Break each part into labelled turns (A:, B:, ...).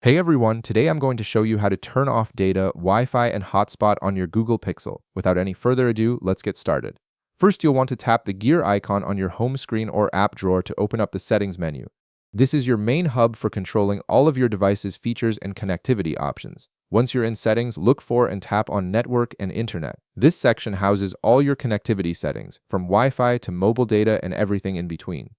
A: Hey everyone, today I'm going to show you how to turn off data, Wi-Fi, and hotspot on your Google Pixel. Without any further ado, let's get started. First, you'll want to tap the gear icon on your home screen or app drawer to open up the settings menu. This is your main hub for controlling all of your device's features and connectivity options. Once you're in settings, look for and tap on network and internet. This section houses all your connectivity settings, from Wi-Fi to mobile data and everything in between.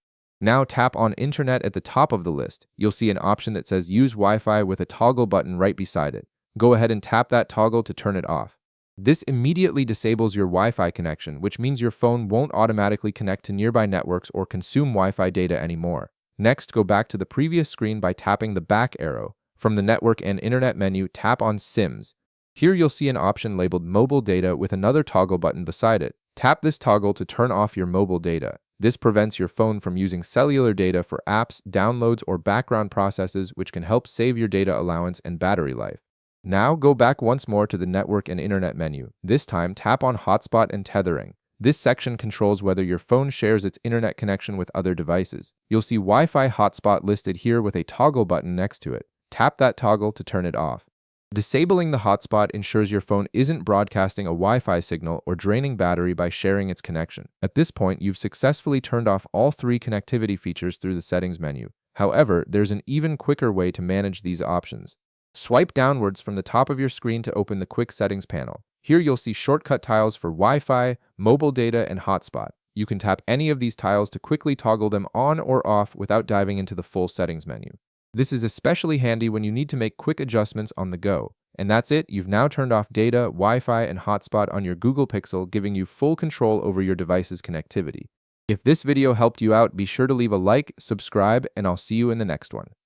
A: Now tap on Internet at the top of the list. You'll see an option that says Use Wi-Fi with a toggle button right beside it. Go ahead and tap that toggle to turn it off. This immediately disables your Wi-Fi connection, which means your phone won't automatically connect to nearby networks or consume Wi-Fi data anymore. Next, go back to the previous screen by tapping the back arrow. From the Network and Internet menu, tap on SIMs. Here you'll see an option labeled Mobile Data with another toggle button beside it. Tap this toggle to turn off your mobile data. This prevents your phone from using cellular data for apps, downloads, or background processes, which can help save your data allowance and battery life. Now go back once more to the Network and Internet menu. This time, tap on Hotspot and Tethering. This section controls whether your phone shares its internet connection with other devices. You'll see Wi-Fi hotspot listed here with a toggle button next to it. Tap that toggle to turn it off. Disabling the hotspot ensures your phone isn't broadcasting a Wi-Fi signal or draining battery by sharing its connection. At this point, you've successfully turned off all three connectivity features through the settings menu. However, there's an even quicker way to manage these options. Swipe downwards from the top of your screen to open the Quick Settings panel. Here you'll see shortcut tiles for Wi-Fi, mobile data, and hotspot. You can tap any of these tiles to quickly toggle them on or off without diving into the full settings menu. This is especially handy when you need to make quick adjustments on the go. And that's it, you've now turned off data, Wi-Fi, and hotspot on your Google Pixel, giving you full control over your device's connectivity. If this video helped you out, be sure to leave a like, subscribe, and I'll see you in the next one.